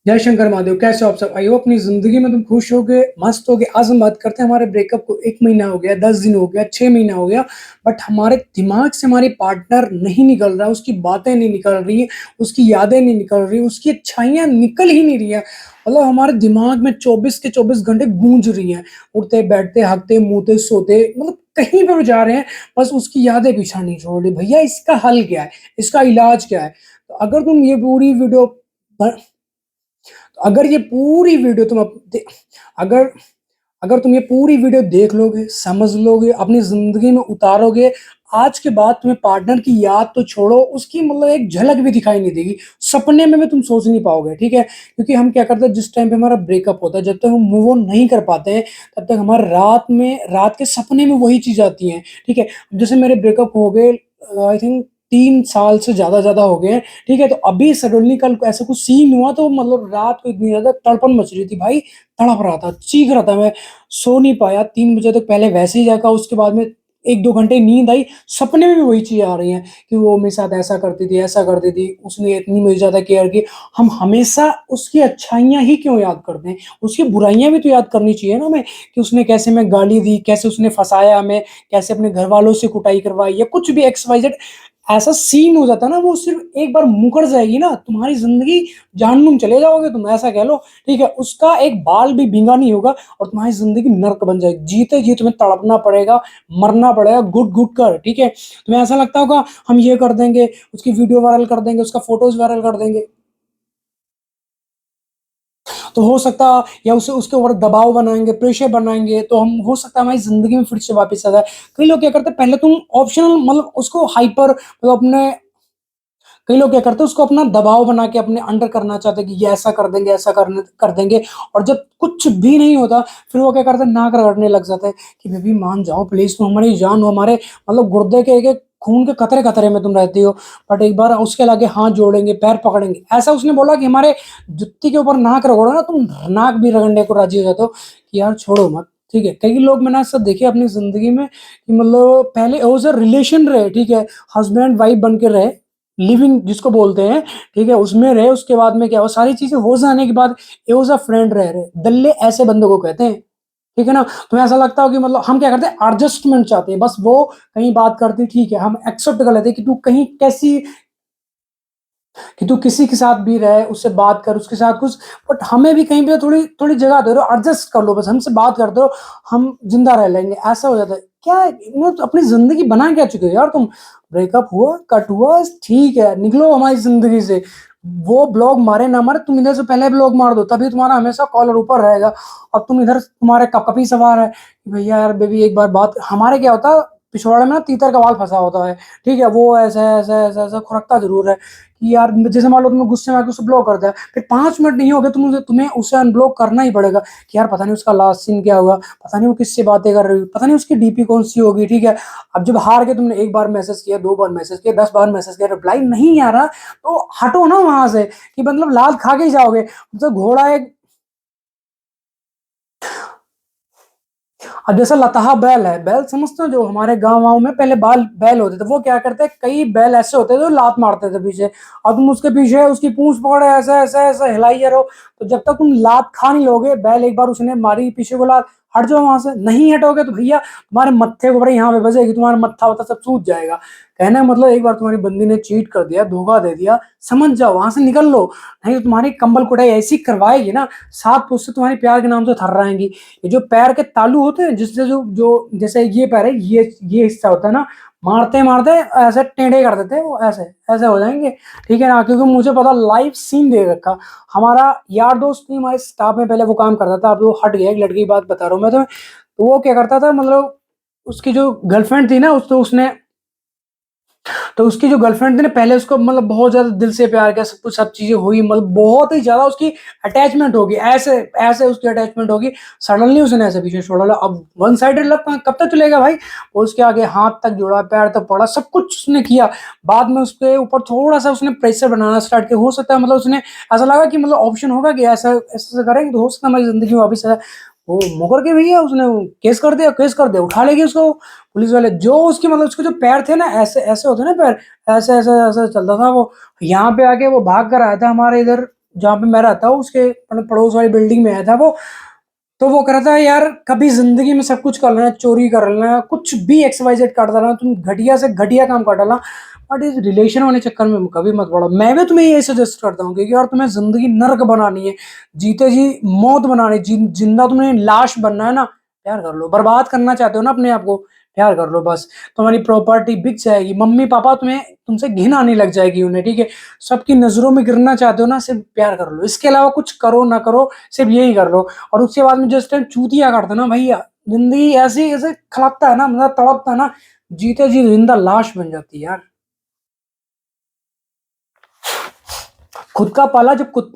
जय शंकर महादेव, कैसे हो आप सब? आई हो अपनी ज़िंदगी में तुम खुश होगे, मस्त होगे। आज हम बात करते हैं हमारे ब्रेकअप को 1 महीना हो गया, 10 दिन हो गया, 6 महीना हो गया, बट हमारे दिमाग से हमारी पार्टनर नहीं निकल रहा है, उसकी बातें नहीं निकल रही हैं, उसकी यादें नहीं निकल रही, उसकी अच्छाइयाँ निकल ही नहीं रही हैं। मतलब हमारे दिमाग में 24 के 24 घंटे गूंज रही हैं, उठते-बैठते, हगते, मुँहते, सोते, मतलब कहीं पे भी जा रहे हैं, बस उसकी यादें पीछा नहीं छोड़ रही। भैया इसका हल क्या है? इसका इलाज क्या है? तो अगर तुम ये पूरी वीडियो ब अगर ये पूरी वीडियो तुम अप दे अगर अगर तुम ये पूरी वीडियो देख लोगे, समझ लोगे, अपनी ज़िंदगी में उतारोगे, आज के बाद तुम्हें पार्टनर की याद तो छोड़ो, उसकी मतलब एक झलक भी दिखाई नहीं देगी। सपने में भी तुम सोच नहीं पाओगे, ठीक है? क्योंकि हम क्या करते हैं, जिस टाइम पे हमारा ब्रेकअप होता है, जब तक हम मूव ऑन नहीं कर पाते हैं, तब तक हमारे रात के सपने में वही चीज़ आती है, ठीक है? जैसे मेरे ब्रेकअप हो गए आई थिंक 3 साल से ज़्यादा हो गए हैं, ठीक है? तो अभी सडनली कल को ऐसा कुछ सीन हुआ तो मतलब रात को इतनी ज़्यादा तड़पन मच रही थी भाई, तड़प रहा था, चीख रहा था मैं, सो नहीं पाया 3 बजे तक। पहले वैसे ही जागा, उसके बाद में 1-2 घंटे नींद आई, सपने में भी वही चीज़ें आ रही हैं कि वो मेरे साथ ऐसा करती थी, उसने इतनी मेरी ज़्यादा केयर की। हम हमेशा उसकी अच्छाइयाँ ही क्यों याद करते हैं? उसकी बुराइयाँ भी तो याद करनी चाहिए ना हमें, कि उसने कैसे हमें गाली दी, कैसे उसने फँसाया हमें, कैसे अपने घरवालों से कुटाई करवाई या कुछ भी एक्स वाई ज़ेड। ऐसा सीन हो जाता है ना, वो सिर्फ़ एक बार मुकर जाएगी ना, तुम्हारी ज़िंदगी जहन्नुम चले जाओगे तुम, ऐसा कह लो, ठीक है? उसका एक बाल भी भींगा नहीं होगा और तुम्हारी ज़िंदगी नर्क बन जाएगी। जीते जी तुम्हें तड़पना पड़ेगा, मरना पड़ेगा घुट-घुट कर, ठीक है? तुम्हें ऐसा लगता होगा हम ये कर देंगे, उसकी वीडियो वायरल कर देंगे, उसका फ़ोटोज़ वायरल कर देंगे। तो हो सकता या उसे उसके ऊपर दबाव बनाएँगे, प्रेशर बनाएँगे, तो हम हो सकता है हमारी ज़िंदगी में फिर से वापस आ जाए। कई लोग क्या करते हैं, पहले तुम ऑप्शनल मतलब उसको हाइपर मतलब अपने कई लोग क्या करते हैं, उसको अपना दबाव बना के अपने अंडर करना चाहते हैं कि ये ऐसा कर देंगे, ऐसा करने कर देंगे, और जब कुछ भी नहीं होता, फिर वो क्या करते हैं, नाक रगड़ने लग जाते हैं कि बेबी मान जाओ प्लीज़, तुम हमारी जान हो, हमारे मतलब गुर्दे के एक-एक खून के कतरे-कतरे में तुम रहती हो, बट एक बार उसके आगे हाथ जोड़ेंगे, पैर पकड़ेंगे। ऐसा उसने बोला कि हमारे जुत्ती के ऊपर नाक रगड़ो ना, तुम नाक भी रगड़ने को राज़ी हो जाते हो कि यार छोड़ो मत, ठीक है? कई लोग मैंने ऐसा देखे अपनी ज़िंदगी में कि मतलब पहले एज़ अ रिलेशन रहे, ठीक है? हस्बैंड वाइफ बन के रहे, लिविंग जिसको बोलते हैं, ठीक है? उसमें रहे, उसके बाद में क्या हुआ, सारी चीज़ें हो जाने के बाद एज़ अ फ्रेंड रह रहे। दल्ले ऐसे बंदों को कहते हैं, ठीक है ना? तुम्हें ऐसा लगता हो कि मतलब हम क्या करते हैं, एडजस्टमेंट चाहते हैं, बस वो कहीं बात करती ठीक है, हम एक्सेप्ट कर लेते हैं कि तू कहीं कैसी कि तू किसी के साथ भी रहे, उससे बात कर, उसके साथ कुछ, बट हमें भी कहीं पे थोड़ी थोड़ी जगह दे दो, एडजस्ट कर लो, बस हमसे बात कर दो, हम ज़िंदा रह लेंगे, ऐसा हो जाता है। क्या है, मतलब अपनी ज़िंदगी बना क्या चुके हो यार तुम? ब्रेकअप हुआ, कट हुआ, ठीक है, निकलो हमारी ज़िंदगी से। वो ब्लॉक मारे ना मारे, तुम इधर से पहले ब्लॉक मार दो, तभी तुम्हारा हमेशा कॉलर ऊपर रहेगा। अब तुम इधर तुम्हारे कँपकपी सवार है, कि भैया यार बेबी एक बार बात, हमारे क्या होता है, पिछवाड़े में ना तीतर का बाल फँसा होता है, ठीक है? वो ऐसा है, ऐसा खुरकता ज़रूर है। कि यार जैसे मान लो तुमने गुस्से में आके उसे ब्लॉक कर दिया, फिर 5 मिनट नहीं हो गए, तुम्हें उसे अनब्लॉक करना ही पड़ेगा कि यार पता नहीं उसका लास्ट सीन क्या हुआ, पता नहीं वो किससे बातें कर रही हुई, पता नहीं उसकी डीपी कौन-सी होगी, ठीक है? अब जब हार के तुमने 1 बार मैसेज किया, 2 बार मैसेज किया, 10 बार मैसेज किया, रिप्लाई नहीं आ रहा, तो हटो ना वहाँ से कि मतलब लात खा के ही जाओगे। जो घोड़ा एक अब जैसा लताहा बैल है, बैल समझते हो, जो हमारे गाँव-वाँव में पहले बाल बैल होते थे, वो क्या करते हैं, कई बैल ऐसे होते थे जो लात मारते थे पीछे, और तुम उसके पीछे उसकी पूँछ पकड़े ऐसे हिलाई जा रहे हो, तो जब तक तुम लात खा नहीं लोगे, बैल एक बार उसने मारी पीछे को लात, हट जाओ वहाँ से, नहीं हटोगे तो भैया तुम्हारे मत्थे के ऊपर यहाँ पे बजेगी, तुम्हारा मत्था-वत्था सब सूज जाएगा। कहने का मतलब एक बार तुम्हारी बंदी ने चीट कर दिया, धोखा दे दिया, समझ जाओ, वहाँ से निकल लो, नहीं तो तुम्हारी कंबल कुटाई ऐसी करवाएगी ना, 7 पुश्ते तुम्हारे प्यार के नाम से थर्राएँगी। ये जो पैर के तालू होते हैं, जिससे जो जो जैसे ये पैर है, ये हिस्सा होता है ना, मारते-मारते ऐसे टेढ़े कर देते हैं वो, ऐसे, ऐसे हो जाएँगे, ठीक है ना? क्योंकि मुझे पता, लाइव सीन देख रखा। हमारा यार दोस्त नहीं, हमारे स्टाफ में पहले वो काम करता था, अब वो हट गया, एक लड़के की बात बता रहा हूँ मैं तुम्हें। तो वो क्या करता था, मतलब उसकी जो गर्लफ्रेंड थी ना, उस तो उसने तो उसकी जो गर्लफ्रेंड थी ना, पहले उसको मतलब बहुत ज़्यादा दिल से प्यार किया, सब कुछ सब चीज़ें हुई, मतलब बहुत ही ज़्यादा उसकी अटैचमेंट होगी, ऐसे ऐसे उसकी अटैचमेंट होगी, सडनली उसने ऐसे पीछे छोड़ डाला। अब वन साइडेड लव कब तक चलेगा भाई? वो उसके आगे हाथ तक जोड़ा, पैर तक पड़ा, सब कुछ उसने किया। बाद में उसके ऊपर थोड़ा-सा उसने प्रेशर बनाना स्टार्ट किया, हो सकता है मतलब उसने ऐसा लगा कि मतलब ऑप्शन होगा कि ऐसा करेंगे तो हो सकता है हमारी ज़िंदगी में वापस आ जाए। वो मुकर के भैया उसने वो केस कर दिया, उठा लेगी उसको पुलिस वाले। जो उसके मतलब उसके जो पैर थे ना, ऐसे ऐसे होते हैं ना पैर, ऐसे चलता था वो। यहाँ पे आके वो भाग कर आया था हमारे इधर, जहाँ पे मैं रहता हूँ उसके मतलब पड़ोस वाली बिल्डिंग में आया था वो। तो वो कह रहा था यार कभी ज़िंदगी में सब कुछ कर लेना, चोरी कर लेना, कुछ भी एक्स वाई ज़ेड कर डालना, तुम घटिया से घटिया काम कर डालना, बट इस रिलेशन वाले चक्कर में कभी मत पड़ो। मैं भी तुम्हें यही सजेस्ट करता हूँ क्योंकि यार तुम्हें ज़िंदगी नर्क बनानी है, जीते जी मौत बनानी है, जिंदा तुमने लाश बनना है ना, प्यार कर लो। बर्बाद करना चाहते हो ना अपने आप को, प्यार कर लो बस। तुम्हारी प्रॉपर्टी बिक जाएगी, मम्मी-पापा तुम्हें तुमसे घिन आने लग जाएगी उन्हें, ठीक है? सबकी नज़रों में गिरना चाहते हो ना, सिर्फ़ प्यार कर लो। इसके अलावा कुछ करो ना करो, सिर्फ़ यही कर लो। और उसके बाद में जिस टाइम चूतिया करते ना भैया, ज़िंदगी ऐसे ऐसे खलकता है ना, मतलब तड़पता है ना, जीते जी जिंदा लाश बन जाती है यार। खुद का पाला जब कुत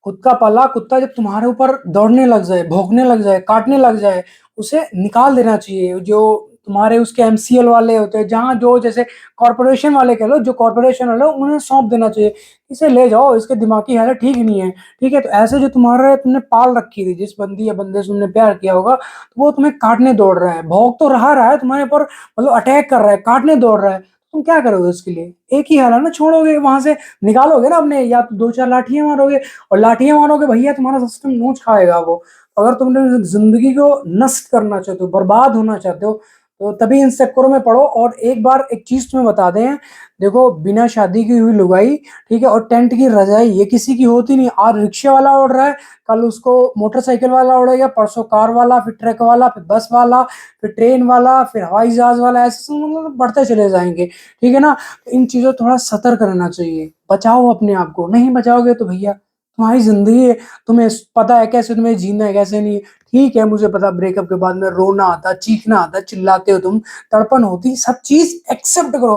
खुद का पाला कुत्ता जब तुम्हारे ऊपर दौड़ने लग जाए, भौंकने लग जाए, काटने लग जाए, उसे निकाल देना चाहिए। जो तुम्हारे उसके एमसीएल वाले होते हैं, जहाँ जो जैसे कॉर्पोरेशन वाले कह लो, जो कॉर्पोरेशन वाले उन्हें सौंप देना चाहिए। इसे ले जाओ, इसके दिमागी हालत ठीक नहीं है, ठीक है? तो ऐसे जो तुम्हारे तुमने पाल रखी थी, जिस बंदी या बंदे से तुमने प्यार किया होगा, तो वो तुम्हें काटने दौड़ रहा है, भौंक तो रहा है तुम्हारे ऊपर, मतलब अटैक कर रहा है, काटने दौड़ रहा है, तुम क्या करोगे उसके लिए? एक ही हाल है ना, छोड़ोगे वहां से, निकालोगे ना अपने, या तो 2-4 लाठियाँ मारोगे, और लाठियाँ मारोगे भैया तुम्हारा सिस्टम नोच खाएगा वो। अगर तुमने ज़िंदगी को नष्ट करना चाहते हो, बर्बाद होना चाहते हो, तो तभी इन चक्करों में पड़ो। और एक बार एक चीज़ तुम्हें बता दें, देखो बिना शादी की हुई लुगाई, ठीक है, और टेंट की रज़ाई ये किसी की होती नहीं। आज रिक्शे वाला उड़ रहा है, कल उसको मोटरसाइकिल वाला उड़ेगा, परसों कार वाला, फिर ट्रक वाला, फिर बस वाला, फिर ट्रेन वाला, फिर हवाई जहाज़ वाला, ऐसे मतलब बढ़ते चले जाएँगे, ठीक है ना? इन चीज़ों थोड़ा सतर्क रहना चाहिए। बचाओ अपने आप को, नहीं बचाओगे तो भैया तुम्हारी ज़िंदगी है, तुम्हें पता है कैसे तुम्हें जीना है, कैसे नहीं। ठीक है, मुझे पता ब्रेकअप के बाद में रोना आता, चीखना आता, चिल्लाते हो तुम, तड़पन होती, सब चीज़ एक्सेप्ट करो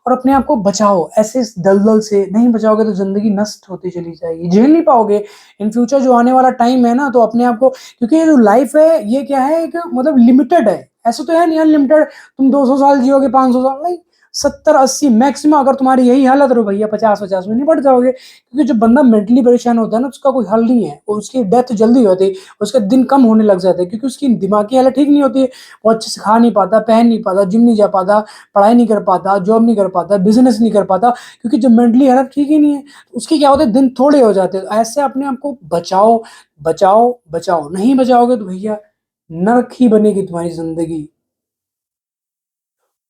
और अपने आप को बचाओ। ऐसे इस दलदल से नहीं बचाओगे तो ज़िंदगी नष्ट होती चली जाएगी, झेल नहीं पाओगे। इन फ्यूचर जो आने वाला टाइम है ना, तो अपने आप को, क्योंकि ये जो लाइफ़ है, ये क्या है, एक मतलब लिमिटेड है। ऐसा तो है नहीं अनलिमिटेड, तुम 200 साल जियोगे, 500 साल नहीं। 70-80 मैक्सिमम, अगर तुम्हारी यही हालत रहो भैया 50-50 में निपट जाओगे। क्योंकि जो बंदा मेंटली परेशान होता है ना, उसका कोई हल नहीं है, और उसकी डेथ जल्दी होती है, उसके दिन कम होने लग जाते हैं, क्योंकि उसकी दिमागी हालत ठीक नहीं होती है। वो अच्छे से खा नहीं पाता, पहन नहीं पाता, जिम नहीं जा पाता, पढ़ाई नहीं कर पाता, जॉब नहीं कर पाता, बिजनेस नहीं कर पाता, क्योंकि जब मेंटली हालत ठीक ही नहीं है, तो उसके क्या होता है, दिन थोड़े हो जाते हैं। ऐसे अपने आप को बचाओ, बचाओ, बचाओ। नहीं बचाओगे तो भैया नरक ही बनेगी तुम्हारी जिंदगी।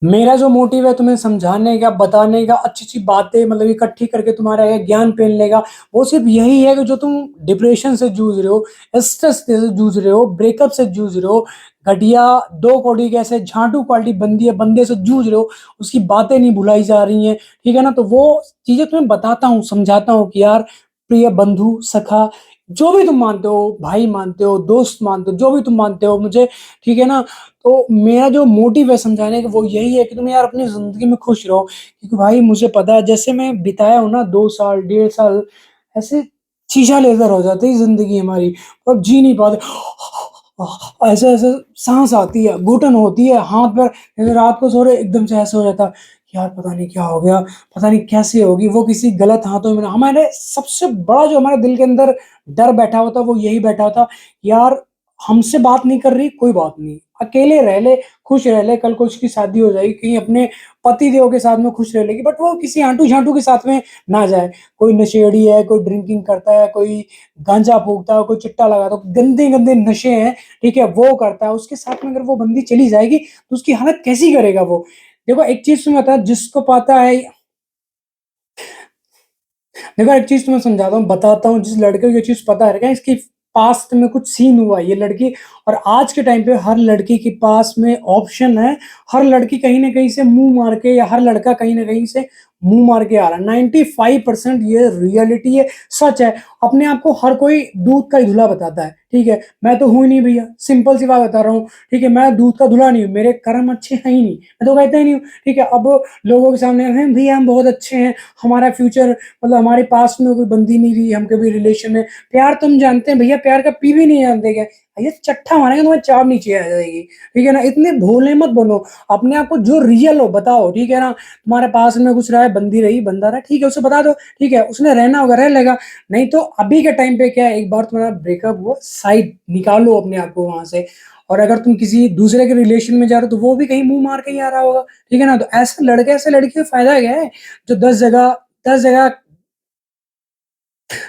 मेरा जो मोटिव है तुम्हें समझाने का, बताने का, अच्छी-अच्छी बातें मतलब इकट्ठी करके तुम्हारा ये ज्ञान फैलने का, वो सिर्फ़ यही है कि जो तुम डिप्रेशन से जूझ रहे हो, स्ट्रेस से जूझ रहे हो, ब्रेकअप से जूझ रहे हो, घटिया 2 कौड़ी के ऐसे झाँटू क्वालिटी बंदी या बंदे से जूझ रहे हो, उसकी बातें नहीं भुलाई जा रही हैं, ठीक है ना? तो वो चीज़ें तुम्हें बताता हूँ, समझाता हूँ कि यार प्रिय बंधु, सखा, जो भी तुम मानते हो, भाई मानते हो, दोस्त मानते हो, जो भी तुम मानते हो मुझे, ठीक है ना? तो मेरा जो मोटिव है समझाने का वो यही है कि तुम यार अपनी ज़िंदगी में खुश रहो, क्योंकि भाई मुझे पता है जैसे मैं बिताया हूँ ना 2 साल, 1.5 साल, ऐसे शीशा लेज़र हो जाती है ज़िंदगी हमारी, और जी नहीं पाते। ऐसे-ऐसे साँस आती है, घुटन होती है, हाथ-पैर जैसे रात को सो रहे एकदम से ऐसे हो जाता है, यार पता नहीं क्या हो गया, पता नहीं कैसे होगी, वो किसी गलत हाथों में ना, हमारे सबसे बड़ा जो हमारे दिल के अंदर डर बैठा होता है वो यही बैठा होता है, यार हमसे बात नहीं कर रही, कोई बात नहीं, अकेले रह ले, खुश रह ले, कल को उसकी शादी हो जाएगी, कहीं अपने पति-देव के साथ में खुश रह लेगी, बट वो किसी आंटू-झांटू के साथ में ना जाए। कोई नशेड़ी है, कोई ड्रिंकिंग करता है, कोई गांजा फूँकता है, कोई चिट्टा लगाता है, गंदे-गंदे नशे हैं, ठीक है? वो करता है, उसके साथ में अगर वो बंदी चली जाएगी, तो उसकी हालत कैसी करेगा वो? देखो एक चीज़ तुम्हें पता है, जिसको पता है, देखो एक चीज़ तुम्हें समझाता हूँ, बताता हूँ, जिस लड़के को ये चीज़ पता है, इसकी पास्ट में कुछ सीन हुआ है, ये लड़की, और आज के टाइम पे हर लड़की के पास में ऑप्शन है, हर लड़की कहीं न कहीं से मुँह मार के, या हर लड़का कहीं न कहीं से मुँह मार के आ रहा है। 95% ये रियलिटी है, सच है। अपने आप को हर कोई दूध का ही धुला बताता है, ठीक है? मैं तो हूँ ही नहीं भैया, सिंपल सी बात बता रहा हूँ, ठीक है? मैं दूध का धुला नहीं हूँ, मेरे कर्म अच्छे हैं ही नहीं, मैं तो कहता ही नहीं हूँ, ठीक है? अब लोगों के सामने, हैं भैया हम बहुत अच्छे हैं, हमारा फ्यूचर मतलब हमारे पास में कोई बंदी नहीं रही, हम कभी रिलेशन में, प्यार तुम जानते हैं भैया, प्यार का पी भी नहीं जानते क्या? भैया चट्टा मारेंगे तुम्हें, चाप नीचे आ जाएगी, ठीक है ना? इतने भोले मत बनो, अपने आप को जो रियल हो बताओ, ठीक है ना? तुम्हारे पास में कुछ रहा है, बंदी रही, बंदा रहा, ठीक है, उसे बता दो, ठीक है? उसने रहना होगा रह लेगा, नहीं तो अभी के टाइम पे क्या है, एक बार तुम्हारा ब्रेकअप हुआ, साइड निकालो अपने आप को वहाँ से, और अगर तुम किसी दूसरे के रिलेशन में जा रहे हो, तो वो भी कहीं मुँह मार के ही आ रहा होगा, ठीक है ना? तो ऐसे लड़के, ऐसे लड़की का फ़ायदा क्या है, जो 10 जगह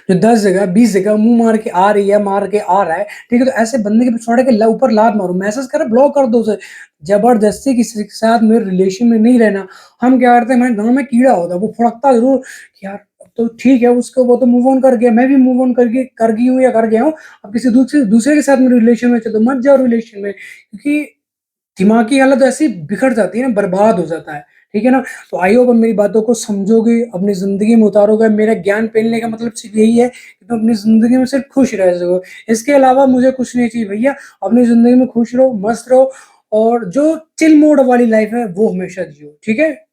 जो 10 जगह 20 जगह मुँह मार के आ रही है, मार के आ रहा है, ठीक है? तो ऐसे बंदे के पिछवाड़े के ल ऊपर लात मारो, मैसेज करो, ब्लॉक कर दो उसे। ज़बरदस्ती किसी के साथ मेरे रिलेशन में नहीं रहना। हम क्या करते हैं, हमारे गाँव में कीड़ा होता है, वो फुड़कता ज़रूर कि यार अब तो ठीक है, उसको वो तो मूव ऑन कर गया, मैं भी मूव ऑन करके कर गई हूँ या कर गया हूँ। अब किसी दूसरे दूसरे के साथ मेरे रिलेशन में, तो मत जाओ रिलेशन में, क्योंकि दिमागी हालत ऐसी बिखर जाती है ना, बर्बाद हो जाता है, ठीक है ना? तो आई होप आप मेरी बातों को समझोगे, अपनी ज़िंदगी में उतारोगे। मेरा ज्ञान फैलने का मतलब सिर्फ़ यही है कि तुम अपनी ज़िंदगी में सिर्फ़ खुश रह सको। इसके अलावा मुझे कुछ नहीं चाहिए भैया, अपनी ज़िंदगी में खुश रहो, मस्त रहो और जो चिल मोड वाली लाइफ़ है, वो हमेशा जियो, ठीक है?